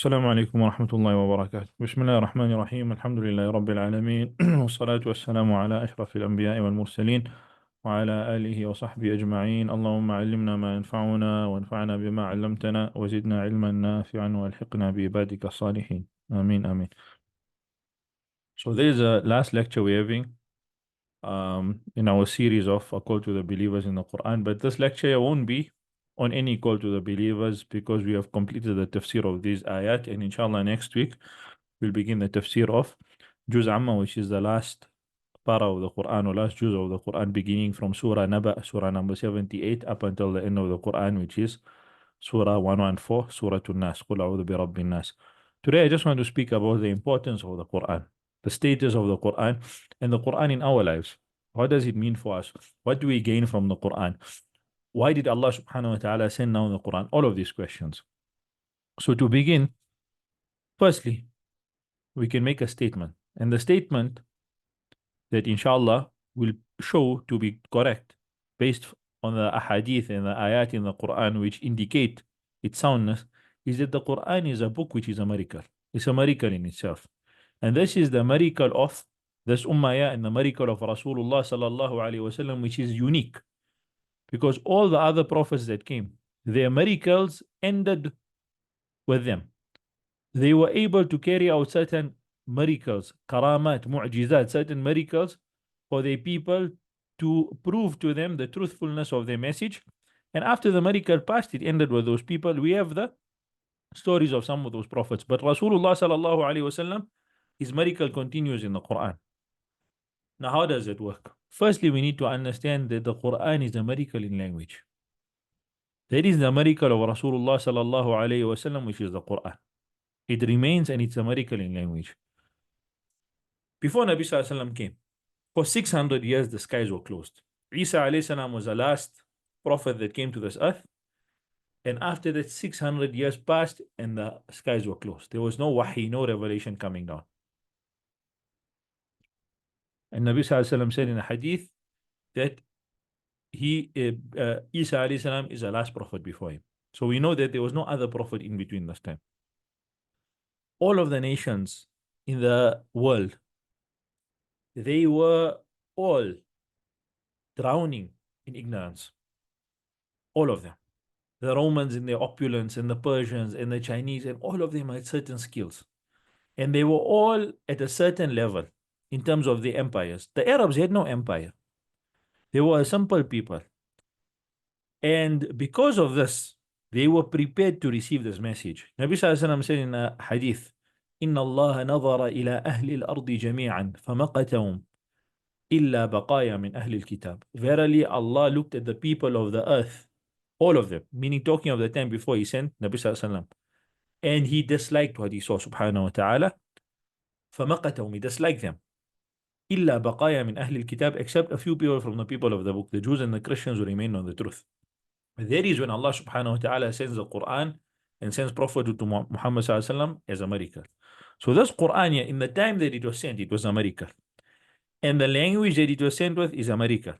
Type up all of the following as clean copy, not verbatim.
السلام عليكم ورحمة الله وبركاته. بسم الله الرحمن الرحيم. الحمد لله رب العالمين والصلاة والسلام على أشرف الأنبياء والمرسلين وعلى آله وصحبه أجمعين. اللهم علمنا ما ينفعنا وانفعنا بما علمتنا وزدنا علما نافعا والحقنا بعبادك الصالحين. آمين آمين. So there is a last lecture we're having in our series of A Call to the Believers in the Quran. But this lecture won't be on any call to the believers because we have completed the tafsir of these ayat, and inshallah next week we'll begin the tafsir of Juz Amma, which is the last para of the Quran or last juz of the Quran, beginning from Surah Naba, Surah number 78, up until the end of the Quran, which is Surah 114, Surah An-Nas, Qul A'udhu bi Rabbin Nas. Today I just want to speak about the importance of the Quran, the status of the Quran, and the Quran in our lives. What does it mean for us? What do we gain from the Quran? Why did Allah subhanahu wa ta'ala send down the Quran? All of these questions. So to begin, firstly, we can make a statement. And the statement that inshallah will show to be correct based on the ahadith and the ayat in the Quran which indicate its soundness is that the Quran is a book which is a miracle. It's a miracle in itself. And this is the miracle of this ummah and the miracle of Rasulullah sallallahu alaihi wasallam, which is unique because all the other prophets that came, their miracles ended with them. They were able to carry out certain miracles, karamat, mu'jizat, certain miracles for their people to prove to them the truthfulness of their message. And after the miracle passed, it ended with those people. We have the stories of some of those prophets. But Rasulullah sallallahu alaihi wasallam, his miracle continues in the Quran. Now, how does it work? Firstly, we need to understand that the Quran is a miracle in language. That is the miracle of Rasulullah sallallahu alaihi wasallam, which is the Quran. It remains and it's a miracle in language. Before Nabi sallallahu alaihi wasallam came, for 600 years the skies were closed. Isa alayhi salam was the last prophet that came to this earth. And after that 600 years passed and the skies were closed. There was no wahi, no revelation coming down. And Nabi sallallahu alaihi wasallam said in a hadith that Isa alayhi salam is the last prophet before him. So we know that there was no other prophet in between this time. All of the nations in the world, they were all drowning in ignorance. All of them. The Romans in their opulence, and the Persians and the Chinese, and all of them had certain skills. And they were all at a certain level in terms of the empires. The Arabs had no empire. They were a simple people. And because of this, they were prepared to receive this message. Nabi sallallahu alaihi wasallam said in a hadith, إن الله نظر إلى أهل الأرض جميعا فمقتهم إلا بقايا من أهل الكتاب. Verily, Allah looked at the people of the earth, all of them, meaning talking of the time before He sent Nabi sallallahu alaihi wasallam, and He disliked what He saw, subhanahu wa ta'ala. فمقتهم, He disliked them. إلا بقايا من أهل الكتاب, except a few people from the people of the book, the Jews and the Christians who remained on the truth. That is when Allah subhanahu wa ta'ala sends the Quran and sends Prophet to Muhammad sallallahu alaihi wasallam as a miracle. So this Quran, in the time that it was sent, it was a miracle. And the language that it was sent with is a miracle.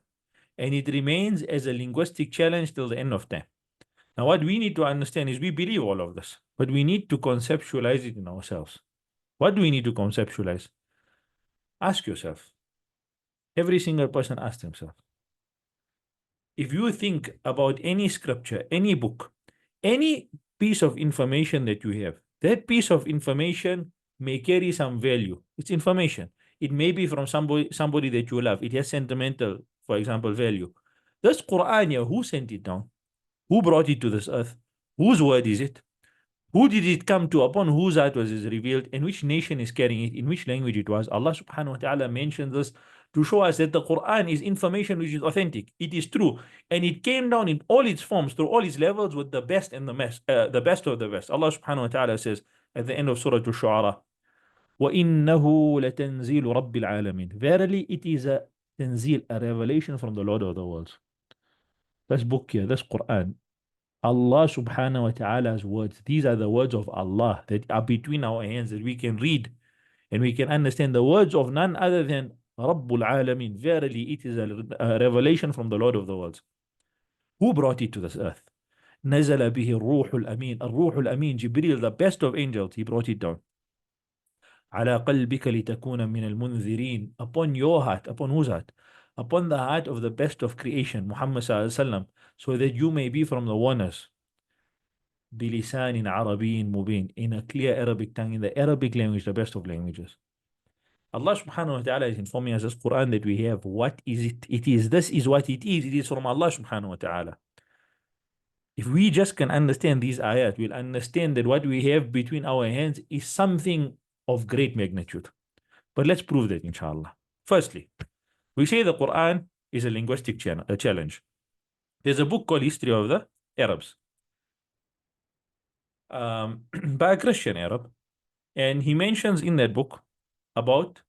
And it remains as a linguistic challenge till the end of time. Now, what we need to understand is we believe all of this, but we need to conceptualize it in ourselves. What do we need to conceptualize? Ask yourself. Every single person ask himself. If you think about any scripture, any book, any piece of information that you have, that piece of information may carry some value. It's information. It may be from somebody that you love. It has sentimental, for example, value. This Quran, who sent it down? Who brought it to this earth? Whose word is it? Who did it come to? Upon whose heart was it revealed? And which nation is carrying it? In which language it was? Allah subhanahu wa ta'ala mentioned this to show us that the Quran is information which is authentic. It is true. And it came down in all its forms, through all its levels, with the best and the best of the best. Allah subhanahu wa ta'ala says at the end of Surah Al-Shu'ara, وَإِنَّهُ لَتَنزِيلُ رَبِّ الْعَالَمِينَ. Verily, it is a tanzil, a revelation from the Lord of the worlds. This book here, this Quran, Allah subhanahu wa ta'ala's words. These are the words of Allah that are between our hands, that we can read and we can understand the words of none other than Rabbul Alameen. Verily, it is a revelation from the Lord of the worlds. Who brought it to this earth? نزل به الروح الأمين. الروح الأمين, Jibril, the best of angels, he brought it down. على قلبك لتكون من المنذرين, upon your heart. Upon whose heart? Upon the heart of the best of creation, Muhammad sallallahu alaihi wasallam, so that you may be from the warners. بلسان عربي مبين, in a clear Arabic tongue, in the Arabic language, the best of languages. Allah subhanahu wa ta'ala is informing us as Quran that we have. What is it? It is, this is what it is. It is from Allah subhanahu wa ta'ala. If we just can understand these ayat, we'll understand that what we have between our hands is something of great magnitude. But let's prove that, inshallah. Firstly, we say the Quran is a linguistic challenge. There's a book called History of the Arabs, by a Christian Arab. And he mentions in that book about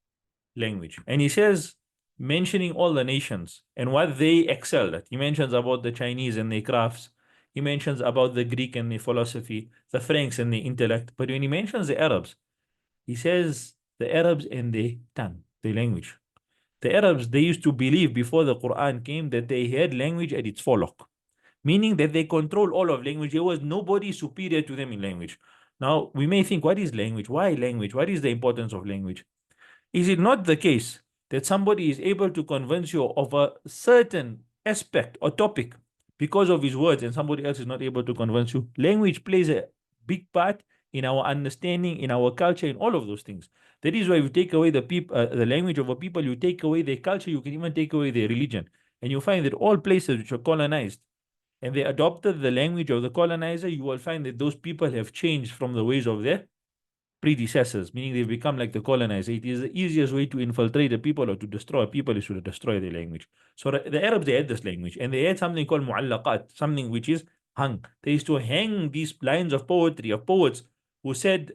language. And he says, mentioning all the nations and what they excelled at. He mentions about the Chinese and their crafts. He mentions about the Greek and their philosophy, the Franks and their intellect. But when he mentions the Arabs, he says the Arabs and their tongue, their language. The Arabs, they used to believe before the Quran came that they had language at its forelock, meaning that they control all of language. There was nobody superior to them in language. Now, we may think, what is language? Why language? What is the importance of language? Is it not the case that somebody is able to convince you of a certain aspect or topic because of his words and somebody else is not able to convince you? Language plays a big part in our understanding, in our culture, in all of those things. That is why you take away the language of a people, you take away their culture, you can even take away their religion. And you find that all places which are colonized and they adopted the language of the colonizer, you will find that those people have changed from the ways of their predecessors, meaning they've become like the colonizer. It is the easiest way to infiltrate a people or to destroy a people is to destroy their language. So the Arabs, they had this language and they had something called mu'allaqat, something which is hung. They used to hang these lines of poetry, of poets who said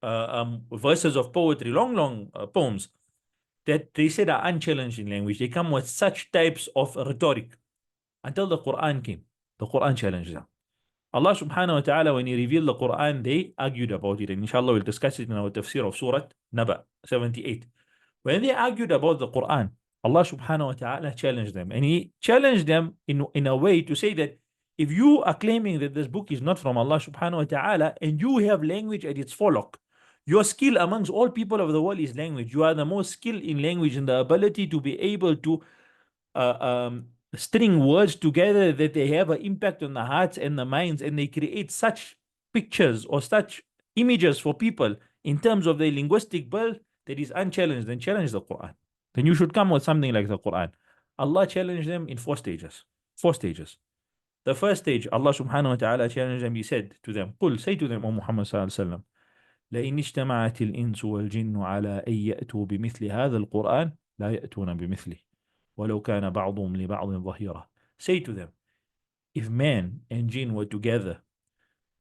verses of poetry, long poems that they said are unchallenged in language. They come with such types of rhetoric until the Quran came. The Quran challenged them. Allah subhanahu wa ta'ala, when He revealed the Quran, they argued about it. And inshallah, we'll discuss it in our tafsir of Surah Naba 78. When they argued about the Quran, Allah subhanahu wa ta'ala challenged them. And He challenged them in a way to say that if you are claiming that this book is not from Allah subhanahu wa ta'ala and you have language at its forelock, your skill amongst all people of the world is language. You are the most skilled in language and the ability to be able to uh, um, string words together that they have an impact on the hearts and the minds, and they create such pictures or such images for people in terms of their linguistic build that is unchallenged, then challenge the Quran. Then you should come with something like the Quran. Allah challenged them in 4 stages. 4 stages. The first stage, Allah subhanahu wa ta'ala challenged them. He said to them, قل, say to them, O Muhammad sallallahu alayhi wa sallam, لئن اجتمعت الإنس والجن على أن يأتوا بمثل هذا القرآن لا يأتون بمثله وَلَوْ كَانَ بَعْضُهُمْ لِبَعْضٍ ظَهِيرًا. Say to them, if man and jinn were together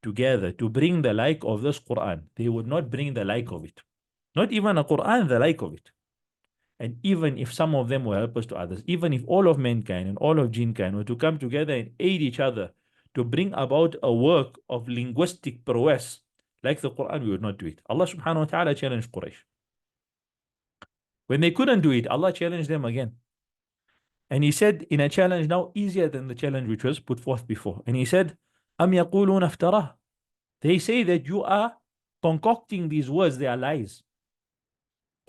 to bring the like of this Quran, they would not bring the like of it. Not even a Quran, the like of it. And even if some of them were helpers to others, even if all of mankind and all of jinnkind were to come together and aid each other to bring about a work of linguistic prowess like the Quran, we would not do it. Allah subhanahu wa ta'ala challenged Quraysh. When they couldn't do it, Allah challenged them again. And He said in a challenge now easier than the challenge which was put forth before. And He said, أَمْ يَقُولُونَ افْتَرَهُ. They say that you are concocting these words, they are lies.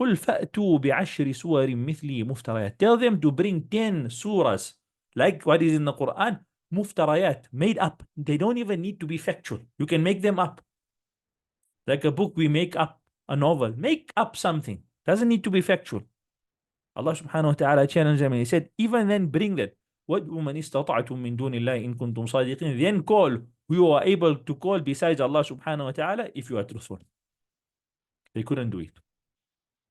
قُلْ فَأْتُوا بِعَشْرِ سُوَرٍ مِثْلِي مُفْتَرَيَاتٍ. Tell them to bring 10 surahs, like what is in the Quran, muftarayat, made up. They don't even need to be factual. You can make them up. Like a book, we make up a novel. Make up something. Doesn't need to be factual. Allah subhanahu wa ta'ala challenged them and He said, even then bring that. وَادْعُوا مَنِ اسْتَطَعْتُم مِّن دُونِ اللَّهِ إِن كُنتُمْ صَادِقِينَ. Then call who you are able to call besides Allah subhanahu wa ta'ala if you are truthful. They couldn't do it.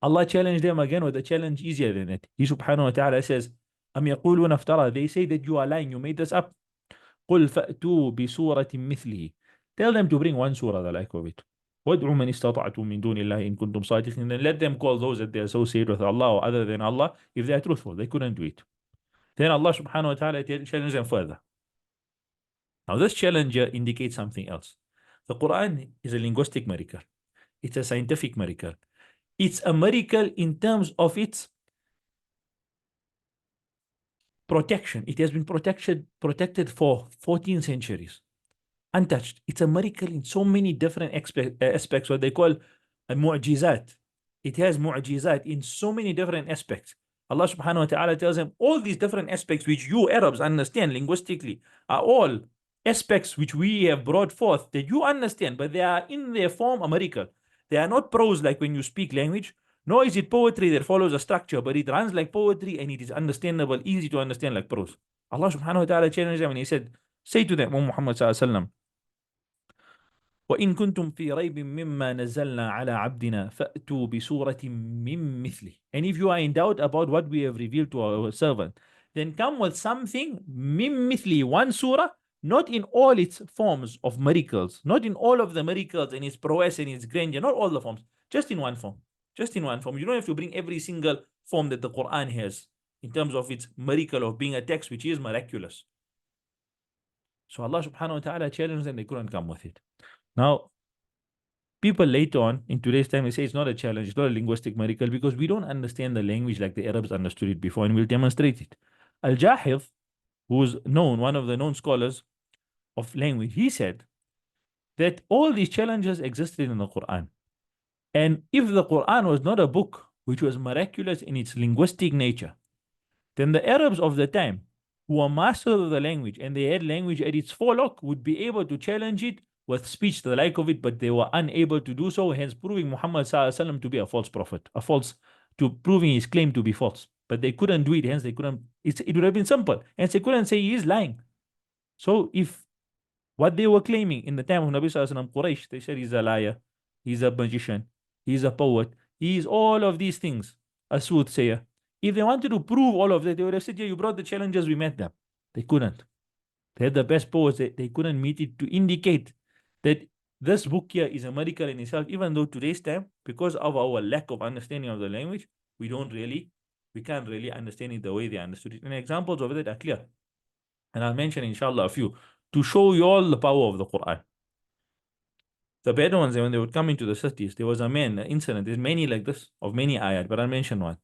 Allah challenged them again with a challenge easier than it. He subhanahu wa ta'ala says, أَمْ يَقُولُونَ افْتَرَى. They say that you are lying, you made this up. قُلْ فَأْتُوا بِسُورَةٍ مِثْلِهِ. Tell them to bring one surah the like of it. وَادْعُوا مَنِ اسْتَطَعْتُم مِّن دُونِ اللَّهِ إِن كُنتُمْ صَادِقِينَ. Then let them call those that they associate with Allah or other than Allah if they are truthful. They couldn't do it. Then Allah subhanahu wa ta'ala challenged them further. Now this challenge indicates something else. The Quran is a linguistic miracle. It's a scientific miracle. It's a miracle in terms of its protection. It has been protected for 14 centuries, untouched. It's a miracle in so many different aspects, what they call a mu'jizat. It has mu'jizat in so many different aspects. Allah subhanahu wa ta'ala tells them all these different aspects which you Arabs understand linguistically are all aspects which we have brought forth that you understand, but they are in their form a miracle. They are not prose like when you speak language, nor is it poetry that follows a structure, but it runs like poetry and it is understandable, easy to understand like prose. Allah subhanahu wa ta'ala challenged them and he said, say to them, O Muhammad sallallahu alaihi wasallam, وإن كنتم في ريب مما نزلنا على عبدنا فأتوا بسورة من مثله. And if you are in doubt about what we have revealed to our servant, then come with something من مثله, one surah, not in all its forms of miracles, not in all of the miracles and its prowess and its grandeur, not all the forms, just in one form. Just in one form. You don't have to bring every single form that the Quran has in terms of its miracle of being a text which is miraculous. So Allah subhanahu wa ta'ala challenged them, they couldn't come with it. Now, people later on in today's time, they say it's not a challenge, it's not a linguistic miracle because we don't understand the language like the Arabs understood it before, and we'll demonstrate it. Al-Jahid, who's known, one of the known scholars of language, he said that all these challenges existed in the Quran. And if the Quran was not a book which was miraculous in its linguistic nature, then the Arabs of the time, who were masters of the language and they had language at its forelock, would be able to challenge it with speech the like of it, but they were unable to do so, hence proving Muhammad sallallahu to be a false prophet, to proving his claim to be false. But they couldn't do it, hence they couldn't, it would have been simple, hence they couldn't say he is lying. So if what they were claiming in the time of Nabi sallallahu Quraysh, they said he's a liar, he's a magician, he's a poet, he is all of these things, a soothsayer. If they wanted to prove all of that, they would have said, yeah, you brought the challenges, we met them. They couldn't. They had the best poets, they couldn't meet it to indicate that this book here is a miracle in itself, even though today's time, because of our lack of understanding of the language, we can't really understand it the way they understood it. And examples of that are clear. And I'll mention, inshallah, a few to show you all the power of the Quran. The Bedouins, when they would come into the cities, there was a man, an incident, there's many like this, of many ayat, but I'll mention one.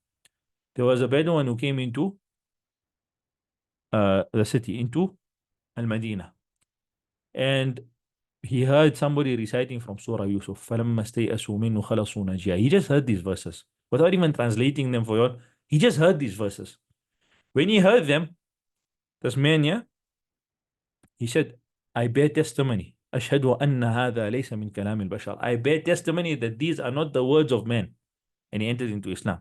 There was a Bedouin who came into the city, into Al-Madinah. And he heard somebody reciting from Surah Yusuf. فَلَمَّا اسْتَيْأَسُوا مِنْهُ خَلَصُوا نَجِيًّا. He just heard these verses without even translating them for you. He just heard these verses. When he heard them, this man, yeah, he said, I bear testimony. أشهد أن هذا ليس من كلام البشر. I bear testimony that these are not the words of men. And he entered into Islam.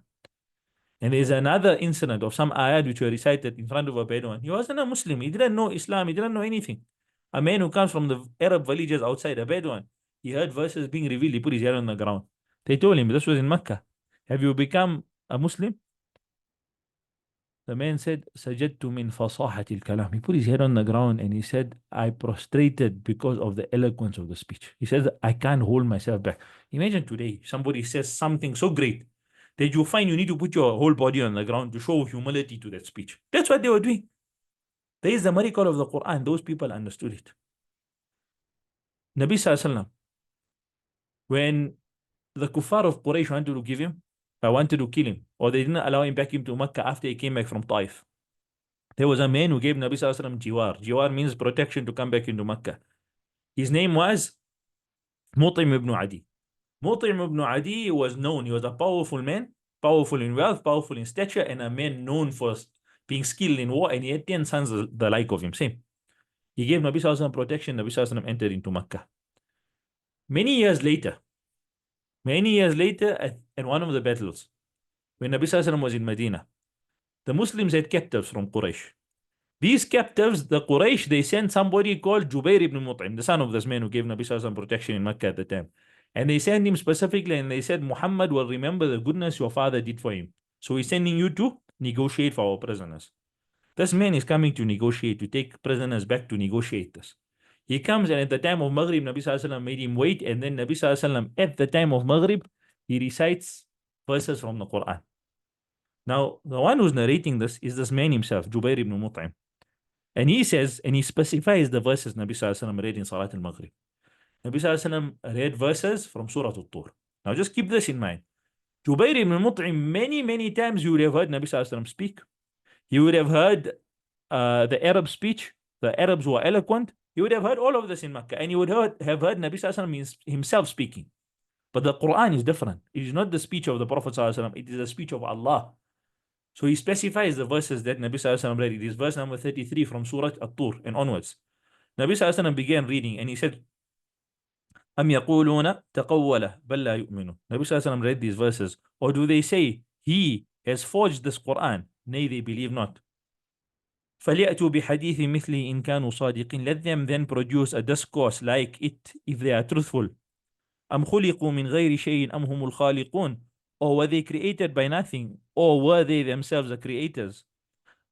And there's another incident of some ayat which were recited in front of a Bedouin. He wasn't a Muslim. He didn't know Islam. He didn't know anything. A man who comes from the Arab villages outside, a Bedouin. He heard verses being revealed. He put his head on the ground. They told him, this was in Mecca. Have you become a Muslim? The man said, Sajadtu min fasahati al-kalam. He put his head on the ground and he said, I prostrated because of the eloquence of the speech. He says, I can't hold myself back. Imagine today, somebody says something so great that you find you need to put your whole body on the ground to show humility to that speech. That's what they were doing. There is the miracle of the Quran. Those people understood it. Nabi Sallallahu, when the kuffar of Quraysh wanted to kill him, or they didn't allow him back into Mecca after he came back from Taif, there was a man who gave Nabi Sallallahu jiwar. Jiwar means protection to come back into Mecca. His name was Mut'im ibn Adi. Mut'im ibn Adi was known. He was a powerful man, powerful in wealth, powerful in stature, and a man known for being skilled in war, and he had 10 sons the like of him. Same. He gave Nabi Sallallahu protection. Nabi Sallallahu entered into Mecca. Many years later, at one of the battles, when Nabi Sallallahu was in Medina, the Muslims had captives from Quraysh. These captives, the Quraysh, they sent somebody called Jubair ibn Mut'im, the son of this man who gave Nabi Sallallahu protection in Mecca at the time. And they sent him specifically, and they said, Muhammad will remember the goodness your father did for him. So he's sending you to negotiate for our prisoners. This man is coming to negotiate, to take prisoners back to negotiate this. He comes, and at the time of Maghrib, Nabi Sallallahu made him wait, and then Nabi Sallallahu, at the time of Maghrib, he recites verses from the Quran. Now, the one who's narrating this is this man himself, Jubair ibn Mut'im. And he says, and he specifies the verses Nabi Sallallahu read in Salat al-Maghrib. Nabi Sallallahu read verses from Surah Al-Tur. Now, just keep this in mind. Jubair ibn Mut'im, many times you would have heard Nabi Sallallahu speak. You would have heard the Arab speech, the Arabs were eloquent, he would have heard all of this in Mecca, and he would have heard Nabi Sallallahu Alaihi Wasallam himself speaking. But the Quran is different. It is not the speech of the Prophet Sallallahu Alaihi Wasallam, it is the speech of Allah. So he specifies the verses that Nabi Sallallahu Alaihi Wasallam read. It is verse number 33 from Surah At-Tur and onwards. Nabi Sallallahu Alaihi Wasallam began reading and he said, أم يقولون تقوله بل لا يؤمنون. Nabi Sallallahu Alaihi Wasallam read these verses. Or do they say, he has forged this Quran? Nay, they believe not. فليأتوا بحديث مثله إن كانوا صادقين. Let them then produce a discourse like it if they are truthful. أم خلقوا من غير شيء أم هم الخالقون. Or were they created by nothing? Or were they themselves the creators?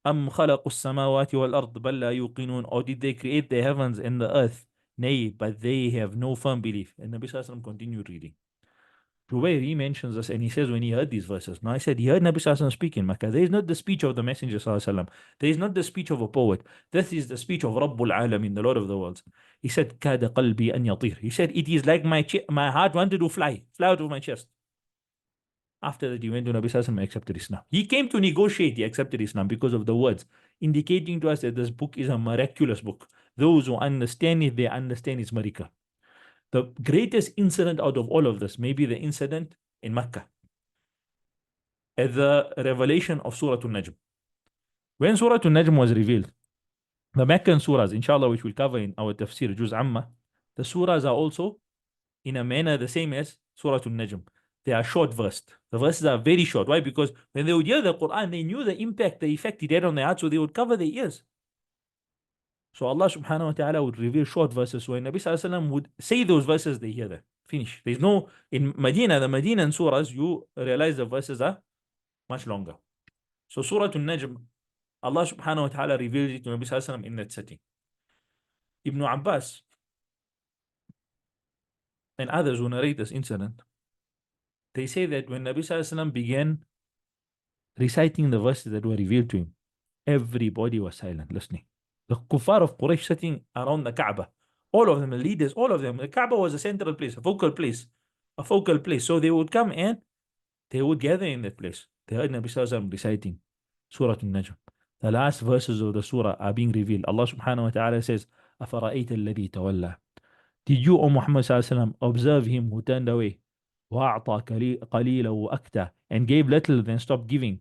أم خلقوا السماوات والأرض بل لا يوقنون. Or did they create the heavens and the earth? Nay, but they have no firm belief. And Nabi Sallallahu Alaihi Wasallam continued reading. Rubayr, he mentions this and he says when he heard these verses, now I said he heard Nabi Sallallahu Alaihi Wasallam speak in Makkah. There is not the speech of the Messenger Sallallahu Alaihi Wasallam. There is not the speech of a poet. This is the speech of Rabbul Alamin, the Lord of the worlds. He said, كاد قلبي أن يطير. He said, it is like my heart wanted to fly out of my chest. After that, he went to Nabi Sallallahu Alaihi Wasallam and accepted Islam. He came to negotiate, he accepted Islam because of the words, indicating to us that this book is a miraculous book. Those who understand it, they understand its miracle. The greatest incident out of all of this may be the incident in Mecca at the revelation of Surah Al-Najm. When Surah Al-Najm was revealed, the Meccan surahs, inshallah, which we'll cover in our Tafseer, Juz Amma, the surahs are also in a manner the same as Surah Al-Najm. They are short versed. The verses are very short. Why? Because when they would hear the Quran, they knew the impact, the effect it had on their heart, so they would cover their ears. So Allah subhanahu wa ta'ala would reveal short verses. So when Nabi Sallallahu Alaihi Wasallam would say those verses, they hear that. Finish. There's no, in Medina, the Medinan surahs, you realize the verses are much longer. So Surah Al-Najm, Allah subhanahu wa ta'ala revealed it to Nabi Sallallahu Alaihi Wasallam in that setting. Ibn Abbas and others who narrate this incident, they say that when Nabi Sallallahu Alaihi Wasallam began reciting the verses that were revealed to him, everybody was silent, listening. The kuffar of Quraysh sitting around the Kaaba, all of them, the leaders, all of them. The Kaaba was a central place, a focal place. So they would come and they would gather in that place. They heard Nabi Sallallahu Alaihi Wasallam reciting Surah Al-Najm. The last verses of the surah are being revealed. Allah subhanahu wa ta'ala says, أَفَرَأَيْتَ الَّذِي تَوَلَّى. Did you, O Muhammad Sallallahu Alaihi Wasallam, observe him who turned away? وَأَعْطَى قَلِيلًا وَأَكْتَى. And gave little, then stopped giving.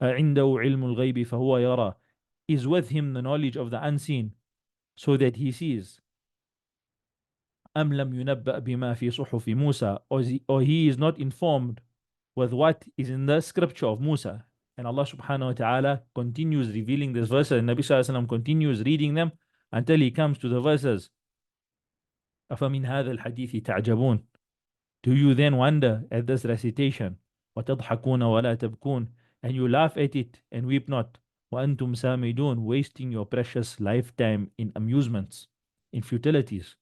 أَعِنْدَهُ عِلْمُ الْغَيْبِ فَهُوَ يَرَى. Is with him the knowledge of the unseen, so that he sees. أَمْ لَمْ يُنَبَّأْ بِمَا فِي صُحُفِ مُوسَى. Or he is not informed with what is in the scripture of Musa. And Allah subhanahu wa ta'ala continues revealing this verse, and Nabi Sallallahu Alaihi Wasallam continues reading them until he comes to the verses. أَفَمِنْ هَذَا الْحَدِيثِ تَعْجَبُونَ. Do you then wonder at this recitation? وَتَضْحَكُونَ وَلَا تَبْكُونَ. And you laugh at it and weep not. وَأَنْتُمْ سَامِدُونَ. Wasting your precious lifetime in amusements, in futilities.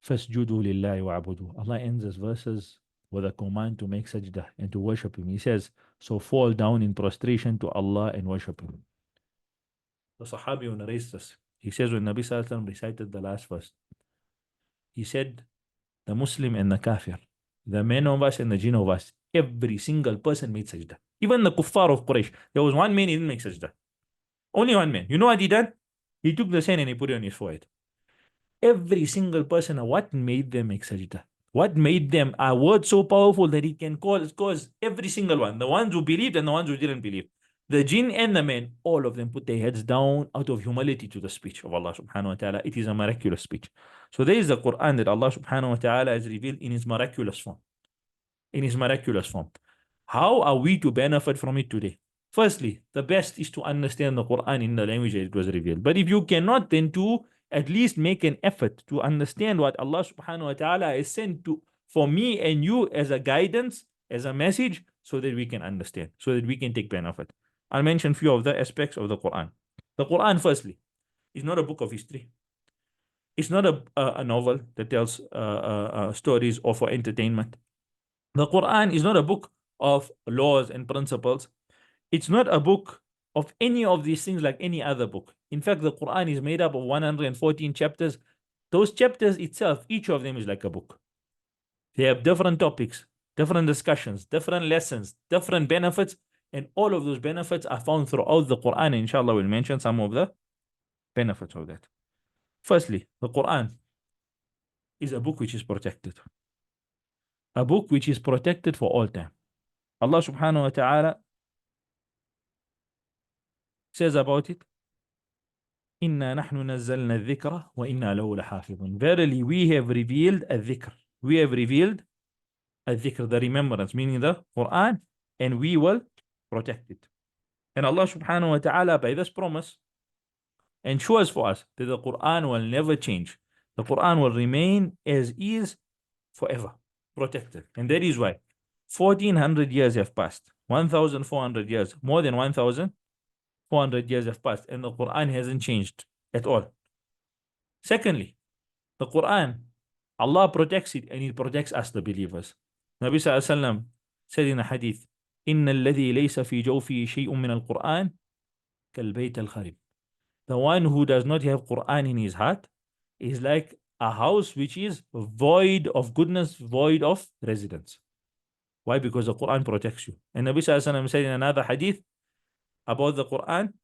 فَاسْجُدُوا لِلَّهِ وَعْبُدُوا. Allah ends his verses with a command to make sajdah and to worship him. He says, so fall down in prostration to Allah and worship him. The Sahabi who narrates this, he says when Nabi Sallallahu Alaihi Wasallam recited the last verse, he said, the Muslim and the Kafir, the men of us and the jinn of us, every single person made sajdah. Even the kuffar of Quraysh. There was one man, he didn't make sajdah. Only one man. You know what he did? He took the sand and he put it on his forehead. Every single person, what made them make sajdah? What made them a word so powerful that it can cause every single one, the ones who believed and the ones who didn't believe, the jinn and the men, all of them put their heads down out of humility to the speech of Allah subhanahu wa ta'ala. It is a miraculous speech. So there is the Quran that Allah subhanahu wa ta'ala has revealed in his miraculous form. In his miraculous form. How are we to benefit from it today? Firstly, the best is to understand the Quran in the language that it was revealed. But if you cannot, then to at least make an effort to understand what Allah subhanahu wa ta'ala has sent to for me and you as a guidance, as a message, so that we can understand, so that we can take benefit. I'll mention a few of the aspects of the Quran. The Quran, firstly, is not a book of history. It's not a novel that tells stories or for entertainment. The Quran is not a book of laws and principles. It's not a book of any of these things like any other book. In fact, the Quran is made up of 114 chapters. Those chapters itself, each of them is like a book. They have different topics, different discussions, different lessons, different benefits. And all of those benefits are found throughout the Quran. Inshallah, we'll mention some of the benefits of that. Firstly, the Quran is a book which is protected. A book which is protected for all time. Allah subhanahu wa ta'ala says about it, إِنَّا نَحْنُ نَزَّلْنَا الذِّكْرَ وَإِنَّا لَهُ لَحَافِظٌ. Verily, we have revealed a dhikr. We have revealed a dhikr, the remembrance, meaning the Quran, and we will protect it. And Allah subhanahu wa ta'ala, by this promise, ensures for us that the Quran will never change. The Quran will remain as is forever, protected. And that is why 1400 years have passed, 1400 years, more than 1400 years have passed, and the Quran hasn't changed at all. Secondly, the Quran, Allah protects it and He protects us, the believers. Nabi Sallallahu Alaihi Wasallam said in a hadith, إِنَّ الَّذِي لَيْسَ فِي جَوْفِهِ شَيْءٌ مِّنَ الْقُرْآنِ كَالْبَيْتِ الْخَرِبِ. The one who does not have Quran in his heart is like a house which is void of goodness, void of residence. Why? Because the Quran protects you. And Nabi Sallallahu Alaihi Wasallam said in another hadith about the Quran,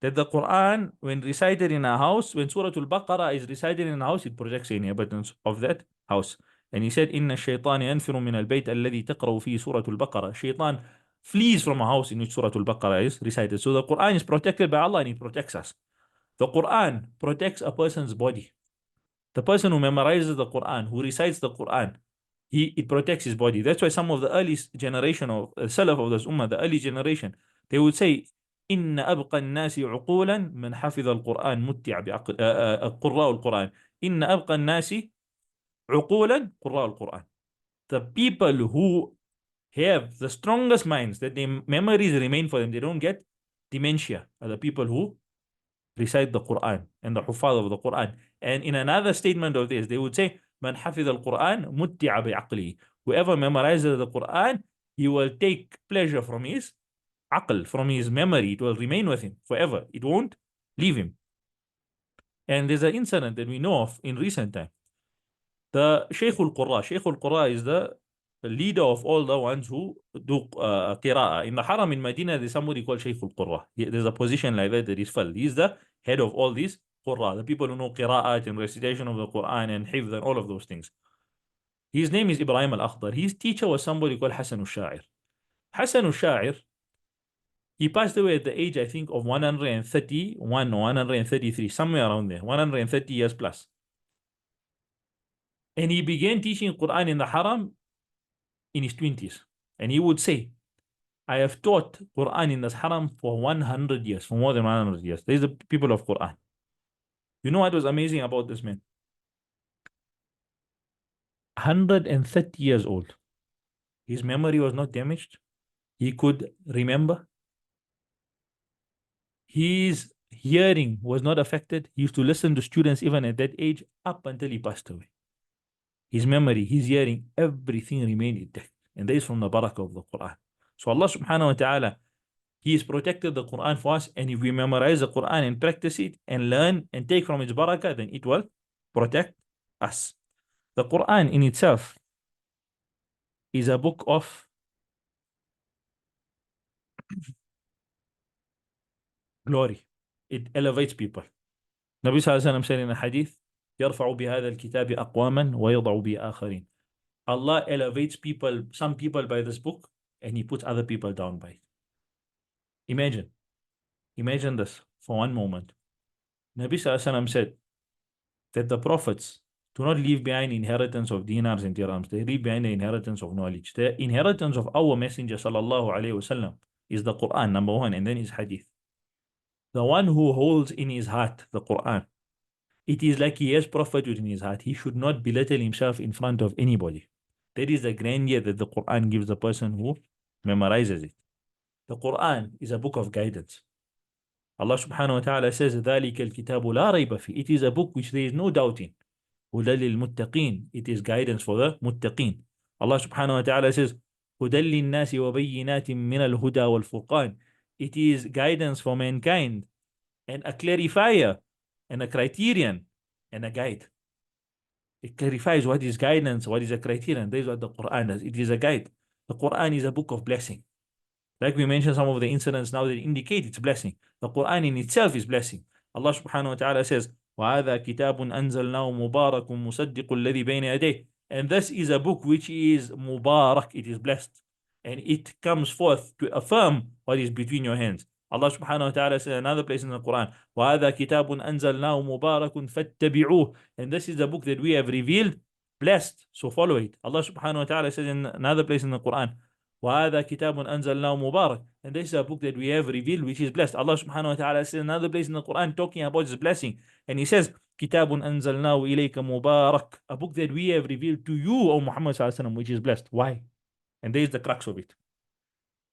that the Quran, when recited in a house, when Surah Al-Baqarah is recited in a house, it protects the inhabitants of that house. And he said, إِنَّ الشَّيْطَانِ يَنْفِرُ مِنَ الْبَيْتِ الَّذِي تَقْرَأُ فِيهِ سُورَةُ الْبَقَرَةِ. Shaitan flees from a house in which Surah Al-Baqarah is recited. So the Quran is protected by Allah and He protects us. The Quran protects a person's body. The person who memorizes the Quran, who recites the Quran, it protects his body. That's why some of the early generation of Salaf of this Ummah, the early generation, they would say, إن أبقى الناس عقولا من حفظ القرآن متع بعقل قراء القرآن. إن أبقى الناس عقولا قراء القرآن. The people who have the strongest minds, that their memories remain for them, they don't get dementia, are the people who recite the Quran and the Hufaz of the Quran. And in another statement of this, they would say, Man hafiz al-Quran mutti'a bi'aqli. Whoever memorizes the Quran, he will take pleasure from his aql, from his memory. It will remain with him forever. It won't leave him. And there's an incident that we know of in recent time. The Shaykh al-Qurra is the leader of all the ones who do qira'ah. In the Haram in Medina, there's somebody called Shaykh al-Qurra. There's a position like that is filled. He's the head of all these qurra, the people who know qira'at and recitation of the Quran and hifz and all of those things. His name is Ibrahim al-Akhdar. His teacher was somebody called Hassan al-Sha'ir. Hassan al-Sha'ir, he passed away at the age, I think, of 131 or 133, somewhere around there, 130 years plus. And he began teaching Quran in the Haram in his 20s. And he would say, I have taught Quran in the Haram for 100 years, for more than 100 years. These are the people of Quran. You know what was amazing about this man? 130 years old. His memory was not damaged. He could remember. His hearing was not affected. He used to listen to students even at that age up until he passed away. His memory, his hearing, everything remained intact. And that is from the barakah of the Quran. So Allah subhanahu wa ta'ala, He has protected the Quran for us. And if we memorize the Quran and practice it and learn and take from its barakah, then it will protect us. The Quran in itself is a book of glory. It elevates people. Nabi Sallallahu Alaihi Wasallam said in a hadith, يرفع بهذا الكتاب أقواما ويضع بآخرين. Allah elevates people, some people by this book, and He puts other people down by it. Imagine this for one moment. Nabi Sallallahu Alaihi Wasallam said that the prophets do not leave behind inheritance of dinars and dirhams. They leave behind the inheritance of knowledge. The inheritance of our messenger Sallallahu Alaihi Wasallam is the Quran, number one, and then his hadith. The one who holds in his heart the Quran, it is like he has prophethood in his heart. He should not belittle himself in front of anybody. That is the grandeur that the Quran gives the person who memorizes it. The Quran is a book of guidance. Allah subhanahu wa ta'ala says, ذَلِكَ الْكِتَابُ لَا رَيْبَ فِيهِ. It is a book which there is no doubt in. هُدًى لِلْمُتَّقِينَ. It is guidance for the muttaqeen. Allah subhanahu wa ta'ala says, هُدًى لِلنَّاسِ وَبَيِّنَاتٍ مِّنَ الْهُدَى وَالْفُرْقَانِ. It is guidance for mankind and a clarifier and a criterion and a guide. It clarifies what is guidance, what is a criterion. That is what the Quran does. It is a guide. The Quran is a book of blessing. Like we mentioned some of the incidents now that indicate it's blessing. The Quran in itself is blessing. Allah subhanahu wa ta'ala says, وَهَذَا كِتَابٌ أَنزَلْنَاهُ مُبَارَكٌ مُصَدِّقُ الَّذِي بَيْنَ يَدَيْهِ. And this is a book which is mubarak, it is blessed. And it comes forth to affirm what is between your hands. Allah subhanahu wa ta'ala says in another place in the Quran, وَهَذَا كِتَابٌ أَنزَلْنَاهُ مُبَارَكٌ فَاتَّبِعُوهُ. And this is the book that we have revealed, blessed, so follow it. Allah subhanahu wa ta'ala says in another place in the Quran, وَهَذَا كِتَابٌ أَنزَلْنَاهُ مُبَارَكٌ. And this is a book that we have revealed which is blessed. Allah subhanahu wa ta'ala says in another place in the Quran talking about his blessing. And he says, كِتَابٌ أَنزَلْنَاهُ إِلَيْكَ مُبَارَكٌ. A book that we have revealed to you, O Muhammad sallallahu alaihi wasallam, which is blessed. Why? And there is the crux of it.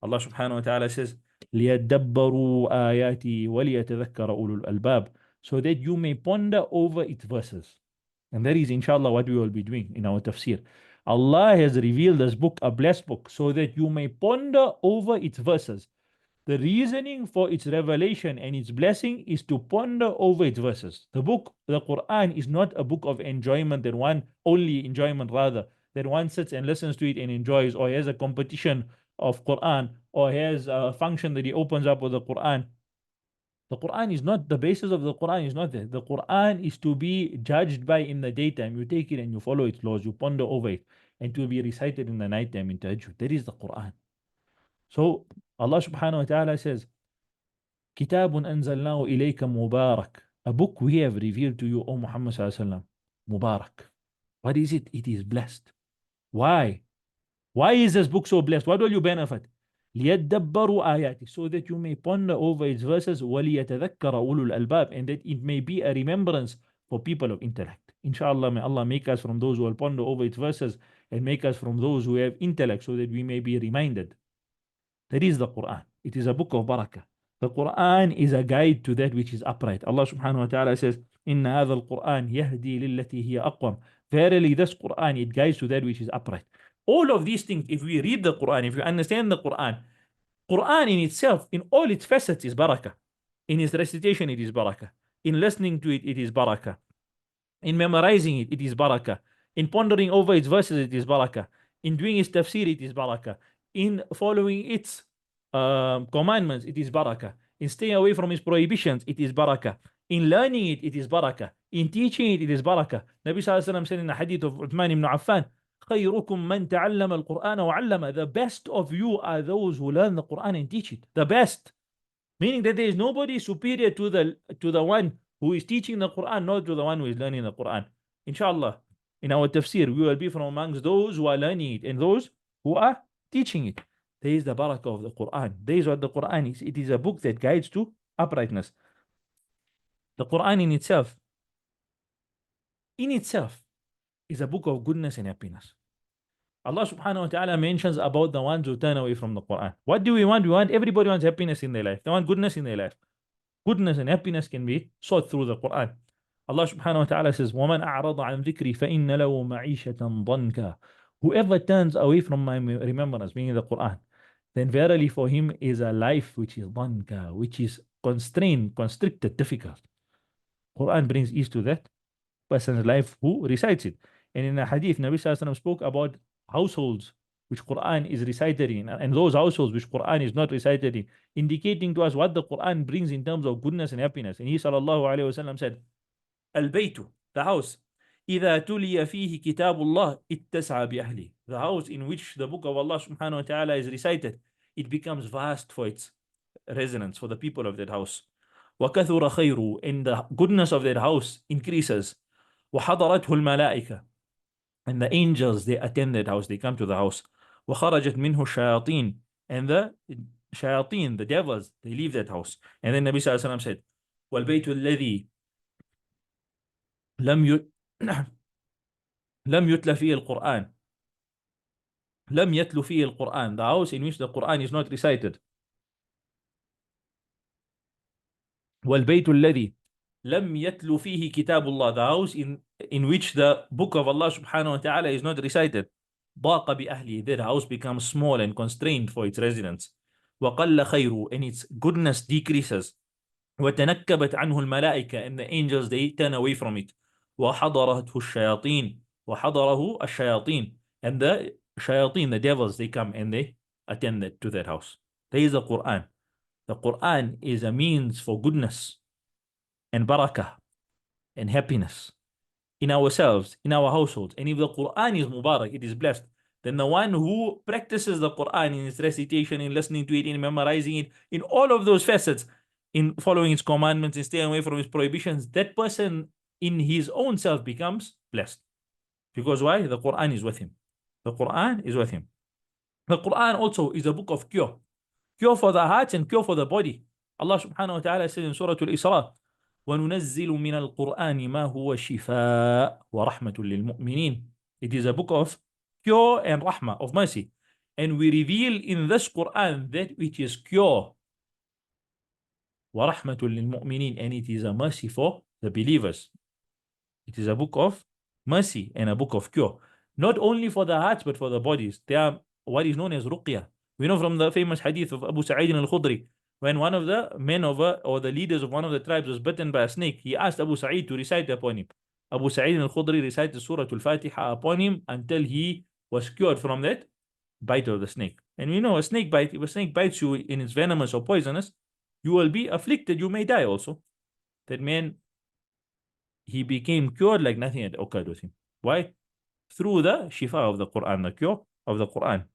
Allah subhanahu wa ta'ala says, لِيَدَّبَّرُوا آيَاتِي وَلِيَتَذَكَّرَ أُولُو الْأَلْبَابِ. So that you may ponder over its verses. And that is inshallah what we will be doing in our tafsir. Allah has revealed this book, a blessed book, so that you may ponder over its verses. The reasoning for its revelation and its blessing is to ponder over its verses. The book, the Quran, is not a book of enjoyment that one, only enjoyment rather, that one sits and listens to it and enjoys, or has a competition of Quran, or has a function that he opens up with the Quran. The Quran is not, the basis of the Quran is not there. The Quran is to be judged by in the daytime. You take it and you follow its laws, you ponder over it, and to be recited in the nighttime in tahajjud. That is the Quran. So Allah subhanahu wa ta'ala says, كِتَابٌ أَنزَلْنَاهُ إِلَيْكَ مُبَارَكٌ. A book we have revealed to you, O Muhammad sallallahu alaihi wasallam. Mubarak. What is it? It is blessed. Why? Why is this book so blessed? What will you benefit? لِيَدَّبَّرُوا آيَاتِ. So that you may ponder over its verses, وَلِيَتَذَكَّرَ أُولُو الْأَلْبَابِ. And that it may be a remembrance for people of intellect. Inshallah, may Allah make us from those who will ponder over its verses and make us from those who have intellect so that we may be reminded. That is the Quran. It is a book of barakah. The Quran is a guide to that which is upright. Allah subhanahu wa ta'ala says, إِنَّ هَذَا الْقُرْآنِ يَهْدِي لِلَّتِي هِيَ أَقْوَمُ. Verily, this Quran, it guides to that which is upright. All of these things, if we read the Quran, if you understand the Quran, Quran in itself, in all its facets, is barakah. In its recitation, it is barakah. In listening to it, it is barakah. In memorizing it, it is barakah. In pondering over its verses, it is barakah. In doing its tafsir, it is barakah. In following its commandments, it is barakah. In staying away from its prohibitions, it is barakah. In learning it, it is barakah. In teaching it, it is barakah. Nabi sallallahu alaihi wasallam said in the hadith of Uthman ibn Affan, خيركم من تعلم القرآن وعلم. The best of you are those who learn the Quran and teach it. The best. Meaning that there is nobody superior to the one who is teaching the Quran, nor to the one who is learning the Quran. Inshallah, in our tafsir, we will be from amongst those who are learning it and those who are teaching it. There is the barakah of the Quran. There is what the Quran is. It is a book that guides to uprightness. The Quran in itself, is a book of goodness and happiness. Allah subhanahu wa ta'ala mentions about the ones who turn away from the Quran. What do we want? Everybody wants happiness in their life. They want goodness in their life. Goodness and happiness can be sought through the Quran. Allah subhanahu wa ta'ala says, وَمَنْ أَعْرَضَ عَنْ ذِكْرِي فَإِنَّ لَهُ مَعِيشَةً ضَنْكَ. Whoever turns away from my remembrance, meaning the Quran, then verily for him is a life which is ضَنْكَ, which is constrained, constricted, difficult. Quran brings ease to that person's life who recites it. And in the hadith, Nabi sallallahu alaihi wasallam spoke about households which Quran is recited in, and those households which Quran is not recited in, indicating to us what the Quran brings in terms of goodness and happiness. And he sallallahu alaihi wasallam said, Al-Baytu, the house, إِذَا تُلِيَ فِيهِ كِتَابُ اللَّهِ اتَّسَعَ بِأَهْلِهِ. The house in which the book of Allah subhanahu wa ta'ala is recited, it becomes vast for its residents, for the people of that house. وَكَثُرَ خَيْرُ. And the goodness of that house increases. وَحَضَرَتْهُ الْمَلَائِكَةِ. And the angels, they attend that house, they come to the house. وَخَرَجَتْ مِنْهُ الشَّيَاطِينَ. And the shayateen, the devils, they leave that house. And then Nabi sallallahu alaihi wasallam said, وَالْبَيْتُ الَّذِي لم يتل فيه القرآن. لم يتل فيه القرآن. The house in which the Quran is not recited. والبيت الذي لم يتل فيه كتاب الله. The house in which the book of Allah subhanahu wa ta'ala is not recited. ضاق بأهله. That house becomes small and constrained for its residents. وقل خير. And its goodness decreases. وتنكبت عنه الملائكة. And the angels, they turn away from it. وحضرته الشياطين. وحضره الشياطين. And the shayateen, the devils, they come and they attend to that house. There is the Quran. The Quran is a means for goodness and barakah and happiness in ourselves, in our households. And if the Quran is Mubarak, it is blessed, then the one who practices the Quran in its recitation, in listening to it, in memorizing it, in all of those facets, in following its commandments, in staying away from its prohibitions, that person in his own self becomes blessed. Because why? The Quran is with him. The Quran is with him. The Quran also is a book of cure. Cure for the heart and cure for the body. Allah subhanahu wa ta'ala says in Surah Al-Isra, وَنُنَزِّلُ مِنَ الْقُرْآنِ مَا هُوَ شِفَاء وَرَحْمَةٌ لِلْمُؤْمِنِينَ. It is a book of cure and rahmah, of mercy. And we reveal in this Quran that which is cure, وَرَحْمَةٌ لِلْمُؤْمِنِينَ, and it is a mercy for the believers. It is a book of mercy and a book of cure. Not only for the hearts, but for the bodies. They are what is known as ruqya. We know from the famous hadith of Abu Sa'id al-Khudri, when one of the men of or the leaders of one of the tribes was bitten by a snake, he asked Abu Sa'id to recite upon him. Abu Sa'id al-Khudri recited Surah Al-Fatiha upon him until he was cured from that bite of the snake. And we know a snake bite, if a snake bites you and it's venomous or poisonous, you will be afflicted, you may die also. That man, he became cured like nothing had occurred with him. Why? Through the shifa of the Quran, the cure of the Quran.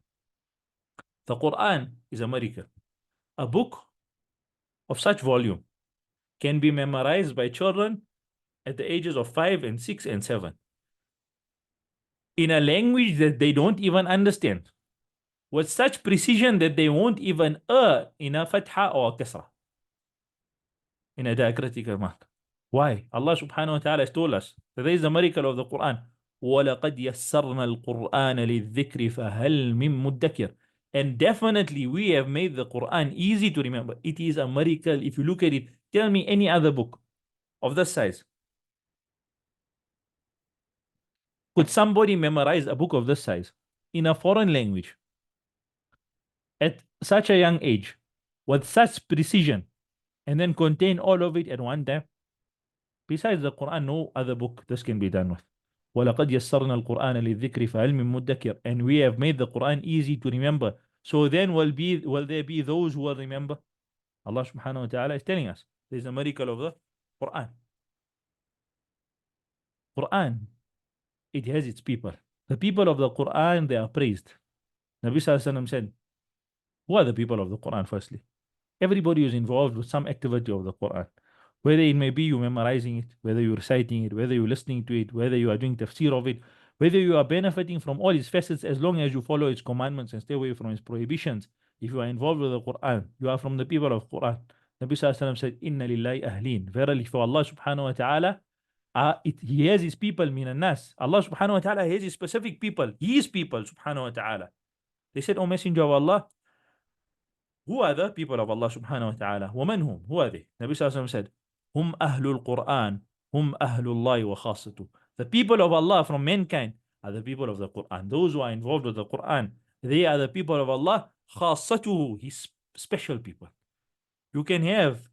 The Quran is a miracle. A book of such volume can be memorized by children at the ages of 5 and 6 and 7 in a language that they don't even understand, with such precision that they won't even err in a fatha or a kasra, in a diacritical mark. Why? Allah subhanahu wa ta'ala has told us that there is a miracle of the Quran. وَلَقَدْ يَسَّرْنَا الْقُرْآنَ لِلذِّكْرِ فَهَلْ مِن مُدَّكِرٍ. And definitely we have made the Quran easy to remember. It is a miracle. If you look at it, tell me any other book of this size. Could somebody memorize a book of this size in a foreign language at such a young age with such precision and then contain all of it at one time? Besides the Quran, no other book this can be done with. وَلَقَدْ يَسَّرْنَا الْقُرْآنَ لِلذِّكْرِ فَهَلْ مِن مُدَّكِرٍ. And we have made the Quran easy to remember. So then will there be those who will remember? Allah subhanahu wa ta'ala is telling us there is a miracle of the Quran. Quran, it has its people. The people of the Quran, they are praised. Nabi Sallallahu Alaihi Wasallam said, who are the people of the Quran firstly? Everybody is involved with some activity of the Quran. Whether it may be you memorizing it, whether you're reciting it, whether you're listening to it, whether you are doing tafseer of it, whether you are benefiting from all its facets as long as you follow its commandments and stay away from its prohibitions. If you are involved with the Quran, you are from the people of Quran. Nabi Sallallahu Alaihi Wasallam said, Inna lillahi ahlin. Verily for Allah subhanahu wa ta'ala, He has His people, minan nas. Allah subhanahu wa ta'ala has His specific people, His people subhanahu wa ta'ala. They said, O Messenger of Allah, who are the people of Allah subhanahu wa ta'ala? وَمَنْ هُمْ? Who are they? Nabi Sallallahu Alaihi Wasallam said, Hum ahlul Quran, hum ahlullahi wa khasatu. The people of Allah from mankind are the people of the Quran. Those who are involved with the Quran, they are the people of Allah, khasatuhu, His special people. You can have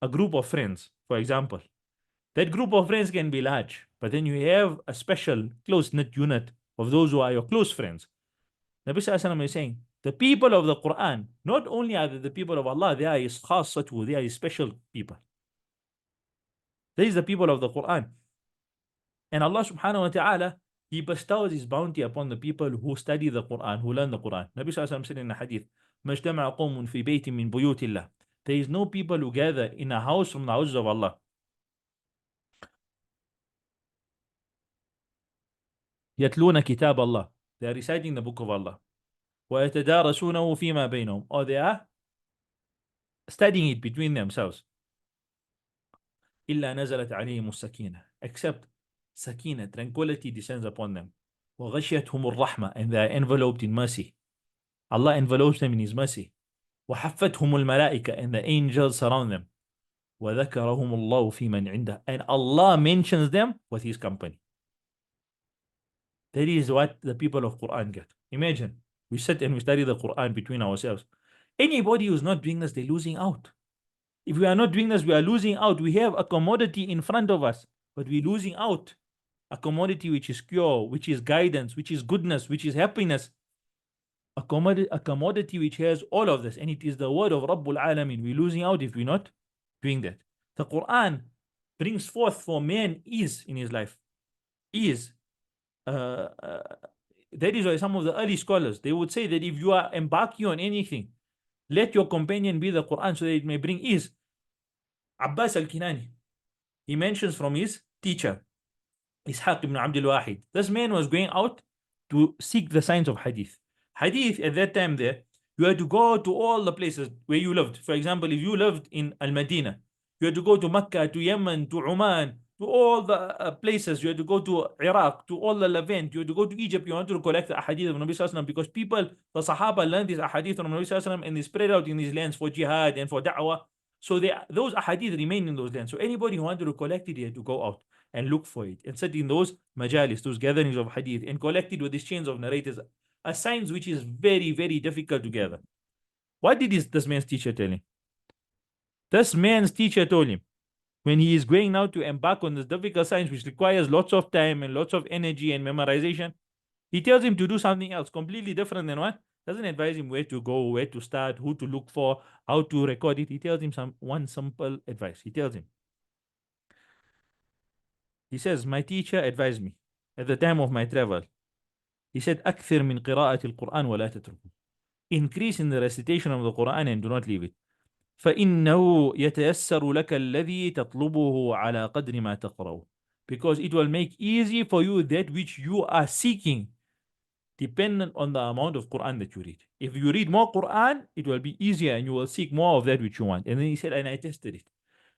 a group of friends, for example. That group of friends can be large, but then you have a special close-knit unit of those who are your close friends. Nabi Sallallahu Alaihi Wasallam is saying, the people of the Quran, not only are they the people of Allah, they are His khasatu, they are His special people. They is the people of the Quran. And Allah subhanahu wa ta'ala, He bestows His bounty upon the people who study the Quran, who learn the Quran. Nabi Sallallahu Alaihi Wasallam said in the hadith, مَجْتَمَعَ قَوْمٌ فِي بَيْتٍ مِّن بُيُوتِ اللَّهِ. There is no people who gather in a house from the houses of Allah. يَتْلُونَ كِتَابَ Allah. They are reciting the book of Allah. وَيَتَدَارَسُونَهُ فِي مَا بَيْنَهُم. Or they are studying it between themselves. إِلَّا نَزَلَتْ عَلَيْهِمُ السَّكِينَةُ. Except sakina, tranquility descends upon them. وَغَشِيَتْهُمُ الرَّحْمَةُ. And they are enveloped in mercy. Allah envelopes them in His mercy. وَحَفَّتْهُمُ الْمَلَائِكَةُ. And the angels surround them. وَذَكَرَهُمُ اللَّهُ فِي مَنْ عِنْدَهُ. And Allah mentions them with His company. That is what the people of Quran get. Imagine, we sit and we study the Quran between ourselves. Anybody who's not doing this, they're losing out. If we are not doing this, we are losing out. We have a commodity in front of us, but we're losing out. A commodity which is cure, which is guidance, which is goodness, which is happiness. a commodity which has all of this, and it is the word of Rabbul Alamin. We're losing out if we're not doing that. The Quran brings forth for man ease in his life. Ease. Uh, uh, that is why some of the early scholars, they would say that if you are embarking on anything, let your companion be the Quran so that it may bring ease. Abbas al-Kinani, he mentions from his teacher, Ishaq ibn Abdul Wahid. This man was going out to seek the signs of hadith. Hadith at that time there, you had to go to all the places where you lived. For example, if you lived in Al-Madinah, you had to go to Mecca, to Yemen, to Oman, to all the places. You had to go to Iraq, to all the Levant. You had to go to Egypt. You wanted to collect the ahadith of Nabi Sallallahu Alaihi Wasallam because people, the Sahaba learned these ahadith from Nabi Sallallahu Alaihi Wasallam and they spread out in these lands for jihad and for da'wah. So those ahadith remain in those lands. So anybody who wanted to collect it, he had to go out and look for it and sit in those majalis, those gatherings of hadith, and collect it with these chains of narrators, a science which is very, very difficult to gather. What did this man's teacher tell him? This man's teacher told him, when he is going now to embark on this difficult science which requires lots of time and lots of energy and memorization, he tells him to do something else completely different than what? Doesn't advise him where to go, where to start, who to look for, how to record it. He tells him one simple advice. He tells him, he says, my teacher advised me at the time of my travel. He said, أكثر من قراءة القرآن ولا تتركه. Increase in the recitation of the Quran and do not leave it. فإنه يتيسر لك الذي تطلبه على قدر ما تقرأه. Because it will make easy for you that which you are seeking, dependent on the amount of Quran that you read. If you read more Quran, it will be easier and you will seek more of that which you want. And then he said, and I tested it.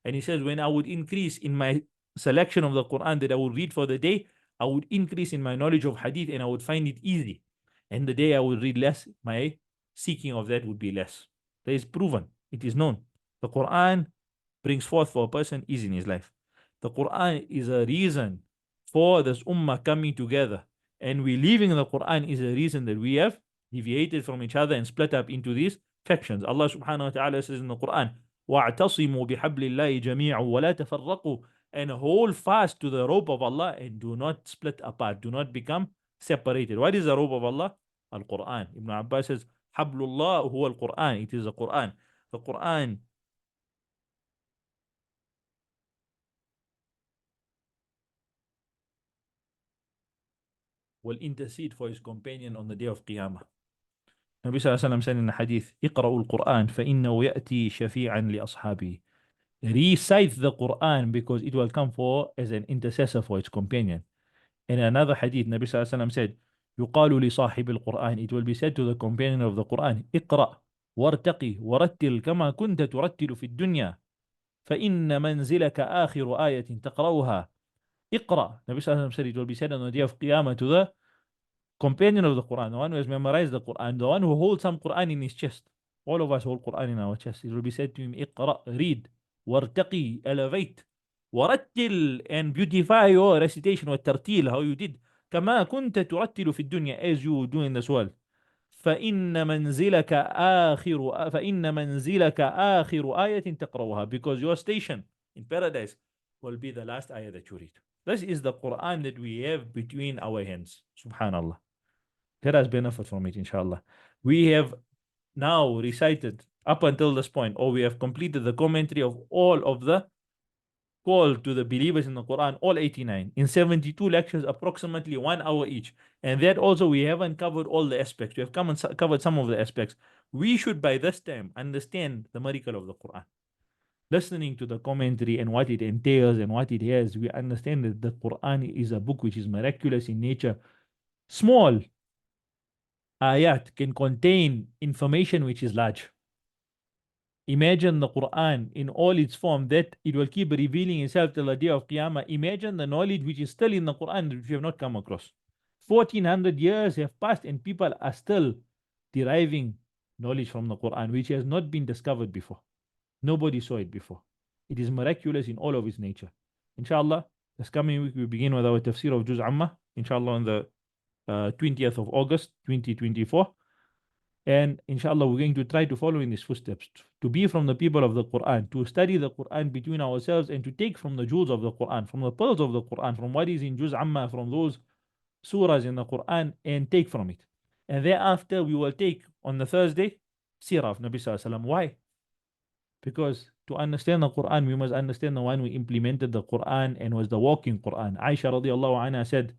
And he says, when I would increase in my selection of the Quran that I would read for the day, I would increase in my knowledge of hadith and I would find it easy. And the day I would read less, my seeking of that would be less. That is proven. It is known. The Quran brings forth for a person ease in his life. The Quran is a reason for this ummah coming together. And we leaving the Quran is a reason that we have deviated from each other and split up into these factions. Allah subhanahu wa ta'ala says in the Quran, وَاعْتَصِمُوا بِحَبْلِ اللَّهِ جَمِيعًا وَلَا تَفَرَّقُوا, and hold fast to the rope of Allah and do not split apart, do not become separated. What is the rope of Allah? Al-Quran. Ibn Abbas says, Hablullah huwa al-Quran. It is the Quran. The Quran will intercede for his companion on the day of Qiyamah. Nabi Sallallahu Alaihi Wasallam said in the hadith, اقرأوا القرآن فإنه يأتي شفيعا لأصحابه. Recite the Quran because it will come for as an intercessor for its companion. In another hadith, Nabi Sallallahu Alaihi Wasallam said, يقال لصاحب القرآن, it will be said to the companion of the Quran, اقرأ وارتقي ورتل كما كنت ترتل في الدنيا فإن منزلك آخر آية تقرأها. اقرأ. Nabi Sallallahu Alaihi Wasallam said it will be said on the day of Qiyamah to the companion of the Quran, the one who has memorized the Quran, the one who holds some Quran in his chest. All of us hold Quran in our chest. It will be said to him, اقرأ, read, وارتقي, elevate, ورتل, and beautify your recitation, والترتيل, how you did, كما كنت ترتل في الدنيا, as you do in this world. فإن منزلك آخر آية تقرأها, because your station in paradise will be the last ayah that you read. This is the Quran that we have between our hands. Subhanallah. Let us benefit from it, inshallah. We have now recited up until this point, or we have completed the commentary of all of the call to the believers in the Quran, all 89, in 72 lectures, approximately 1 hour each. And that also, we haven't covered all the aspects. We have covered some of the aspects. We should, by this time, understand the miracle of the Quran. Listening to the commentary and what it entails and what it has, we understand that the Quran is a book which is miraculous in nature. Small ayat can contain information which is large. Imagine the Quran in all its form, that it will keep revealing itself till the day of Qiyamah. Imagine the knowledge which is still in the Quran which we have not come across. 1400 years have passed and people are still deriving knowledge from the Quran which has not been discovered before. Nobody saw it before. It is miraculous in all of its nature. Inshallah, this coming week we begin with our tafsir of Juz Amma, inshallah on the 20th of August 2024. And inshallah, we're going to try to follow in his footsteps, to be from the people of the Quran, to study the Quran between ourselves and to take from the jewels of the Quran, from the pearls of the Quran, from what is in Juz Amma, from those surahs in the Quran, and take from it. And thereafter, we will take on the Thursday, Seerah of Nabi Sallallahu Alaihi Wasallam. Why? Because to understand the Quran, we must understand the one who implemented the Quran and was the walking Quran. Aisha radiallahu anha said,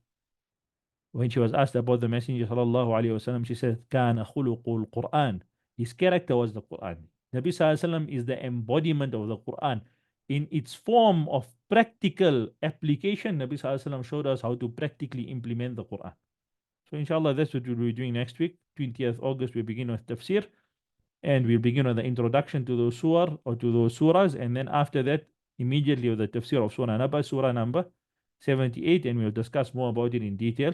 when she was asked about the Messenger sallallahu alaihi wasallam, she said, "Kana khuluqul Quran." His character was the Quran. Nabi sallallahu alaihi wasallam is the embodiment of the Quran in its form of practical application. Nabi sallallahu alaihi wasallam showed us how to practically implement the Quran. So inshallah, that's what we'll be doing next week. 20th August, we begin with Tafseer, and we'll begin with the introduction to those surah or to those surahs, and then after that, immediately with the Tafseer of Surah Naba, Surah number 78, and we'll discuss more about it in detail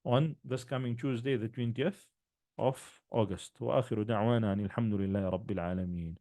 on this coming Tuesday, the 20th of August. وآخر دعوانا أن الحمد لله رب العالمين.